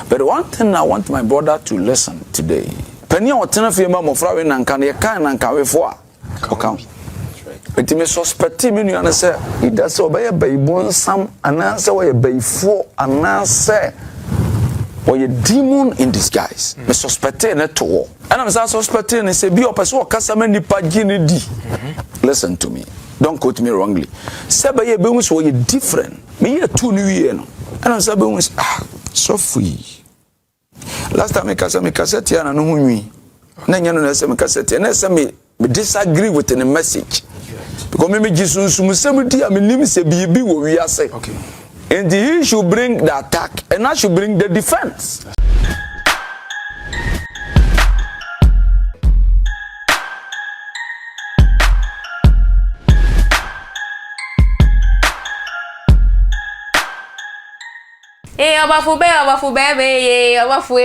But one thing I want my brother to listen today. Penny or tenafie mama frawe na nka ne kan na nka wefo a. Okay. But me suspect me nu say it does obey baibon sam ananse we baifo ananse or a demon in disguise. Me suspect na to. And I'm suspecting say be opeso kasama nipa gini di. Listen to me. Don't quote me wrongly. Say be ye be so different. Me ye two new year no. And I'm saying so free. Last time me cassette ya na no hunwi. Na nya no na say me cassette na say me disagree with the message. Because me Jesus musem dia me nim say bibi wo wi ase. Okay. And he should bring the attack and I should bring the defense. Hey, Obofour, baby, Obofour.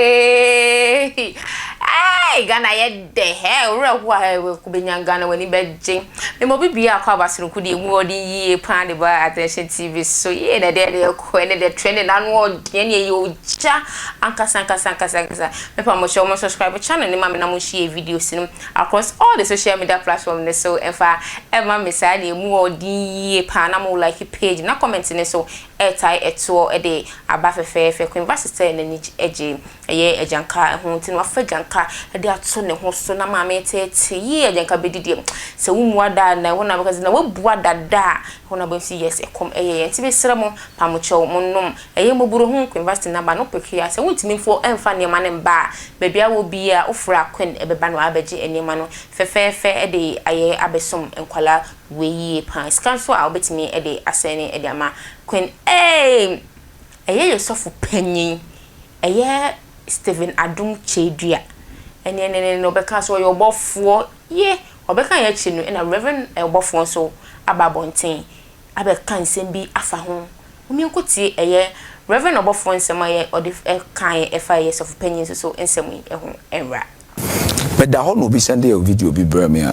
Hey, Ghana, yet the hell, why we could be young Ghana when he begging. The mobile be a cover could be more than ye planted by attention TV. So, yeah, the day when they're trending onward, any you cha, Anka Sanka. The promotion must subscribe to channel, and Mamma share videos across all the social media platforms. So, if I ever miss any more the Panama like a page, not commenting so. Etai eto ede abafe fe Queen Basista na ni eje eye ejanka ho nti no afa janka ede ato ne ho so na ma me tete ye ejanka bedidi se wo muada na wo na because na wo buada da ho na bonsi yes ekom eye nti be sra mo pamocho mo nom eye moburu ho Queen Basista na ba no pekia se wo ntimi fo emfa ne ma ne ba bebia wo bia ofra Queen ebeba no abeje enema no fe ede aye abesom enkwala weyi pan scan so a obetimi ede asene ede ama Queen eye yourself penny eye Stephen Adom Kyei ene no beka so your Obofour ye obeka ye chi no na Reverend Obofour so ababonten abeka nsem bi afa ho omi nkotie eye Reverend Obofour nsem aye odi kan efa yourself penny so nsem yi ho enra but that no be send a video be bra me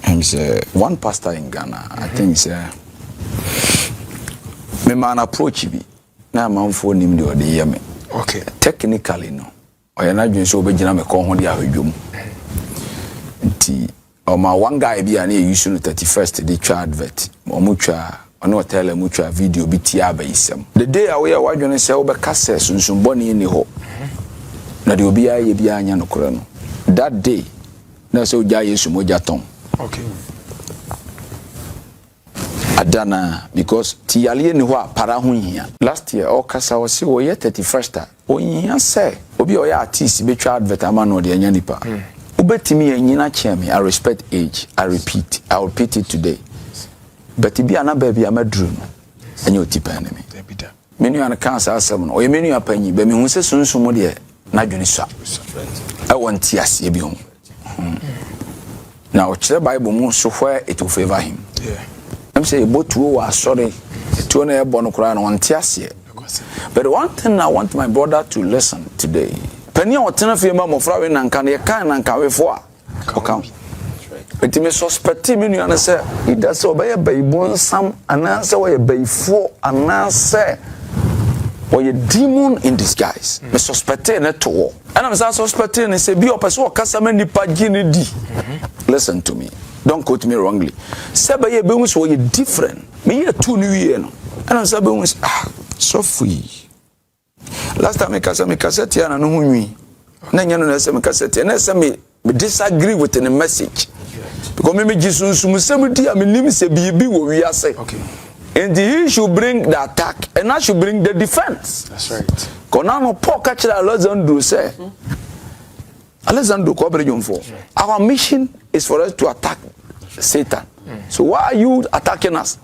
I'm one pastor in Ghana I think me man approach bi na manfo nim de ode yeme okay technically no oya na dwen so obegina me ko ho de ahwedwom nti o ma one guy bi na use no 31st the twa advert o mu twa ono tell mu twa video bi tia abayisem the day away wadwene se obeka se sunsun boni ni ho na de obi aye bi anya no kora no that day na so ja Yesu moja ton okay Adana because tiyale ni ho para ho hia last year o kasa o se wo ye 31st o hia se obi o ya artist betwa advert ama no de anya nipa ubetimi anyina cheme I respect age I repeat it today but bi ana ba bi amadru no anya otipa enemy menu an cancer asem no o ye menu apanyi ba mi hu se sunsun de na dwene swa I want tiase bi ho now the Bible mo so where it will favor him yeah I'm saying both two are sorry to na born kura na want tiase but one thing I want my brother to listen today penny or tenafie mama frawe na nka ne kan na nka wefo a okay but me suspect me nu say it does obey baibon sam ananse we baifo ananse or a demon in disguise me suspect na to and I'm suspecting say be opeso kasama nipa gini di listen to me don't quote me wrongly say be be so different me ye two new year no and I'm saying so free last time me cassette ya na no hunwi na nya no na say me cassette na say me disagree with the message because me Jesus musem dia me nim say bibi wo wi ase okay and he should bring the attack and I should bring the defense that's right kona no Paul catch Alexander say Alexander ko brejon for our mission is for us to attack Satan so why are you attacking us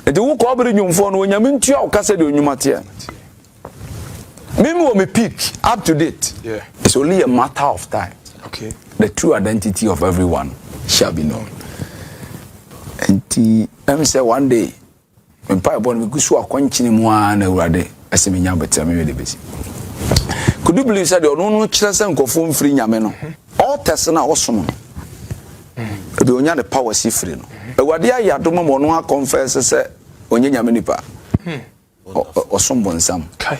and the ko brejon for no nyame ntua o kase de onyumate me peak up to date yeah it's only a matter of time okay the true identity of everyone shall be known and let me say one day when Pai born me gusu akwanchini mu na urade asemenya betia me de besi could you believe said no kire se nkofo mfiri nyame no all test na osom no be onya the power si free no ewade ayadom mo no confess se onye nyame nipa osom bonsam kai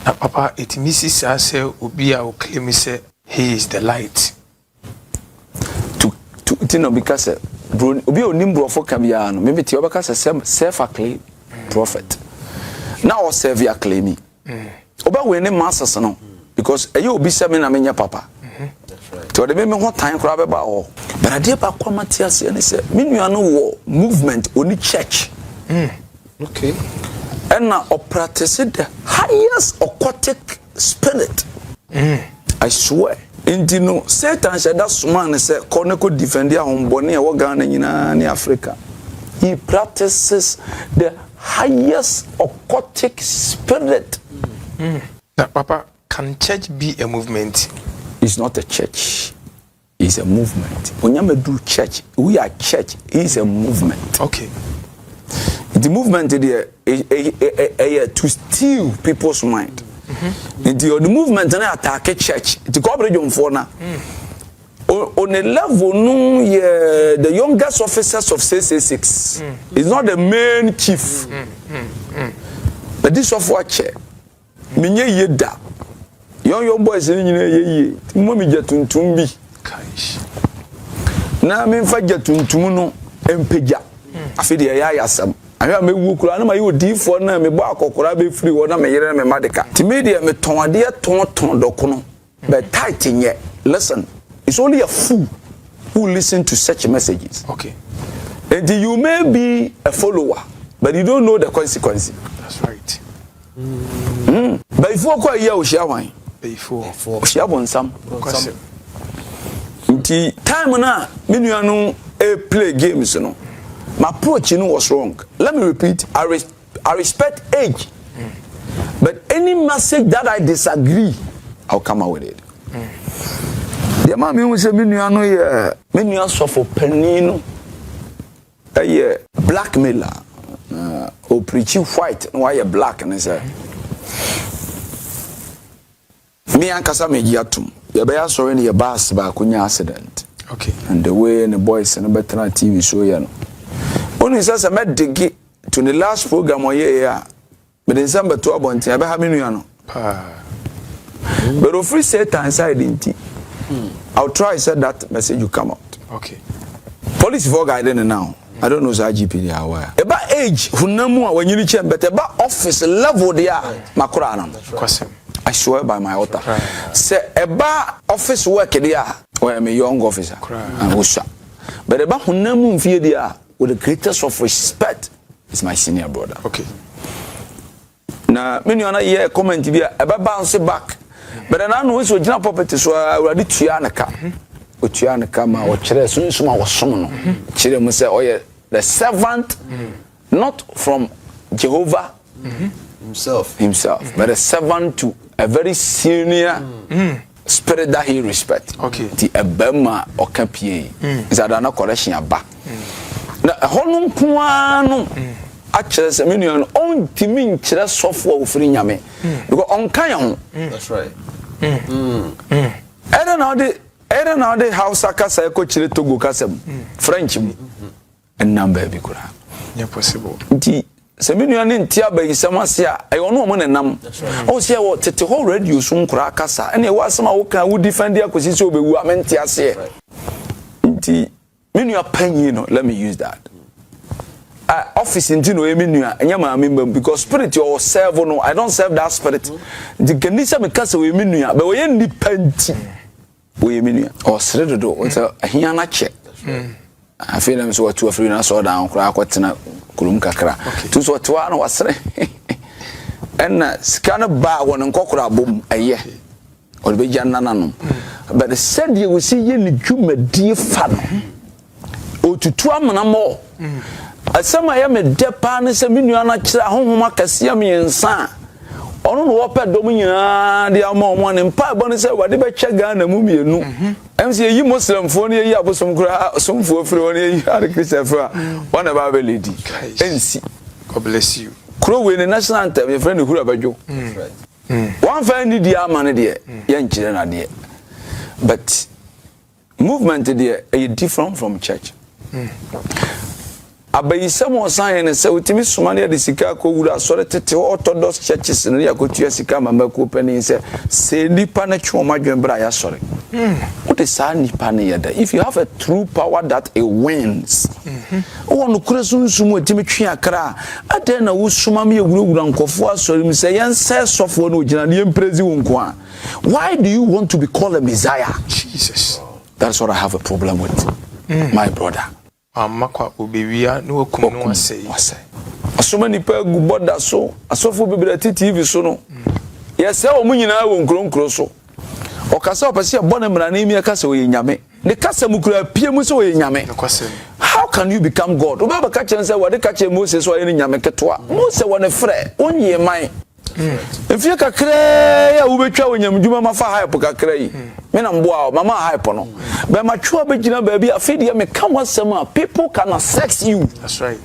Papa, it misses us, Ubia, who claim say he is the light. Because Ubi Nimbro for Cabiano, maybe Tiobacas a self-acclaimed prophet. Now, serve your claiming. Oba we ne masters no because you be seven amenya papa. That's right. To the me what time crab about all. But I dear ba kwamatias and say me nua no wo movement only church. Okay. And now practice the highest occultic spirit. I swear. Inti no Satan said that man say koneko defend your home boni e wo Ghana nyina ni Africa. He practices the highest occultic spirit. Now, Papa, can church be a movement? It's not a church. It's a movement. When you do church, we are church. It's a movement. Okay. The movement is to steal people's mind. The movement is attack a church. It's a corporation for now. On a level, no, the youngest officers of CC6 is not the main chief. But this of what church. Minye yeda young boys nyina ye momi jetuntum bi na me fa jetuntum no empegya afide ya yasam ahwa me wu kura na ma ye odifo na me bo akokora be free wo na me yere me madeka ti media me ton ade ton doko no be tight nye. Listen, it's only a fool who listen to such messages. Okay. And you may be a follower but you don't know the consequences. That's right. Before kwa ya oshiawan before oshiabon sam nti time na menuanu play games no my approach no was wrong. Let me repeat, I respect age, but any message that I disagree I'll come out with it. The man me say menuanu ye menua sofo panino blackmailer or preaching white why you black and say me ankasa me giatum ye be asore ne ye bus ba kunya accident. Okay. And the way and the boys and better TV show ya no only says I met dig to the last program or year but in December 2 abonti I be ha menu no but free Satan inside inti I'll try said that message you come out. Okay. Police for guiding now. I don't know the IGP they are aware. About age, hunamu when you reach but about office level they are makurana. I swear by my altar. Say about office work they are where I'm a young officer and Usha. But about hunamu fear they are with the greatest of respect is my senior brother. Okay. Now many are here comment be about bounce back. But I know it's original property so I already tuanaka. Utuanaka ma o chere so nsuma wo som no. Chere mu say oh the servant not from Jehovah himself but a servant to a very senior spirit that he respect. Okay. The ebema okapie is adana correction aba na honum kwa no a chere se menu no on timi chere sofo ofiri nyame because on kan ho. That's right. I don't know the house akasa eko chire Togo kasem French mu and number bi kura. Yeah, possible. Nti se menu ane ntia ba yisamase a e ono mo nenam. O se wo tete ho radio so nkura akasa ene wo asema wo kan wo defend akosi se obewu amentia se. Nti menu apanyi no, let me use that. Office into no menu anyama member because spirit you serve no I don't serve that spirit. The kanisa me kasa we menu but we independent. We menu or sredo do what's a here na check. I feel them so to free na so down kra kwatena kurum kakra. To so to na wasre. And scan ba won nkokora bom aye. Or be janna no. But said you will see ye ni dwumadi fa no. O tutu amana mo. Asama ya me depa ne se menua na kira honhoma kase ya me ensa ono no wopa dom nyina de ama omo ne mpa bo ne se wade be twa Ghana mu mienu emse yi muslim fo ne yi abosom kura somfo ofre won yi are Christopher one about lady ensi God bless you kuro we ne national anthem your friend Hura Badjo one fan ni dia ama ne de ya nkire na de but movement de is different from church. abayisam osan ne se utimi sumane de sika ko wura sore tete orthodox churches ne yakotua sika mama ko pani se nipa na twoma dwenbra ya sore what is sa nipa ne yeda if you have a true power that it wins wonu kure sunsumu utimi twe akra aden na wo suma me ewura nkofo asore mi se yen se sofo no gina ne emprezi wo nko a why do you want to be called a messiah? Jesus, that's what I have a problem with. My brother amakwa obewia no wakum no wasai asoma nipa gu boda so asofo bibira TV so no yese o munyina wo nkronkro so o kasa opese e bona mra na imi kasa wo yenyame ne kasa mukura pie mu so wo yenyame how can you become God oba ka chen say wo de ka chen Moses so ye nyame ketwa Moses wo ne frɛ onye man efie kakra ya wo betwa wo nyamdwuma mafa hype kakra yi me na mboa mama hype no be ma twa be gina ba bi afide me come wasema people can sex you. That's right.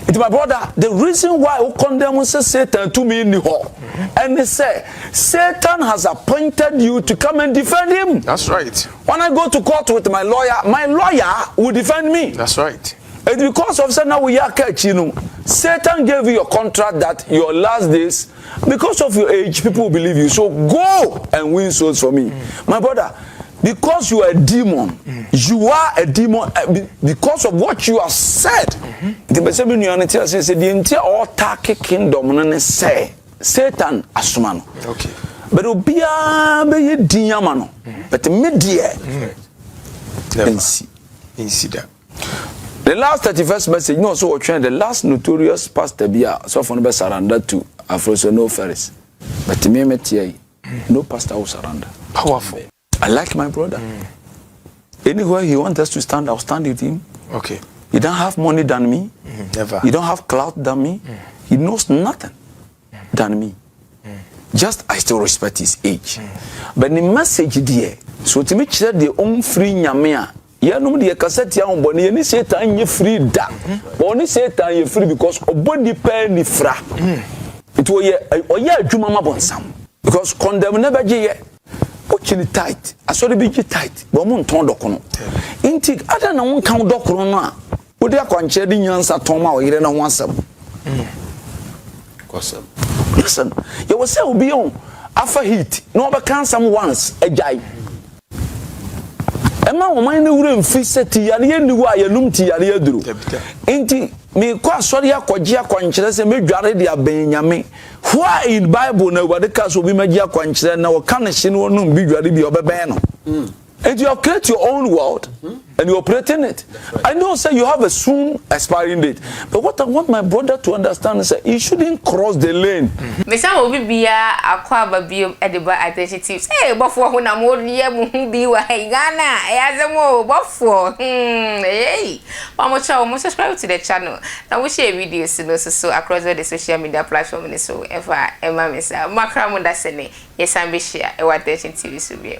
It's my brother, the reason why we condemn Satan to me in the hall and they say Satan has appointed you to come and defend him. That's right. When I go to court with my lawyer will defend me. That's right. And because of Satan Satan gave you a contract that your last days, because of your age, people will believe you. So go and win souls for me. My brother, because you are a demon, you are a demon because of what you have said. The best unity says the entire autarkic kingdom and say Satan asumano. Okay. But obia be diamano. But media. Insider. The last 31st message, no, so we're trying the last notorious pastor Bia, so for the surrender to Afrosnolofalis. But me metie, no pastor will surrender. Powerful. I like my brother. Anywhere he wants us to stand, I'll stand with him. Okay. He don't have money than me. Never. He don't have clout than me. He knows nothing than me. Just I still respect his age. But the message there, so to make sure the own free nyamea. Ya no de cassette ya on boni ni Satan ye free da. Boni Satan ye free because obodi pa ni fra. It wo ye oya adwuma mabonsam. Because condemn never je ye. Ochini tight. Asori bi je tight. Bo mo nton dokono. Inti ada na won kan dokono no a. Wo de akwanche di nyansa ton ma wo yire na ho asem. Kosem. Listen, you will say obi on after heat. No be can some once ajai. Emma woman ne wure mfi seti yare ni wo ayanum ti yare aduru enti me kwa asori akwaje akwankyere se medware de abenyame why in Bible na wade ka so bi magia akwankyere na wo kan hye no no bi dware bi obeben no and you have created your own world and you operate in it. I know say you have a soon expiring date, but what I want my brother to understand is that he shouldn't cross the lane. Me say obi bia akwa ba bi ediba attention tips. Hey, Obofour ho na mo ye mu bi wa Ghana. E azemo Obofour. Hey. Mo subscribe to the channel. Now we share videos so across all the social media platforms so ever me say makra mo da se ne yes am be share e wa attention TV so bi.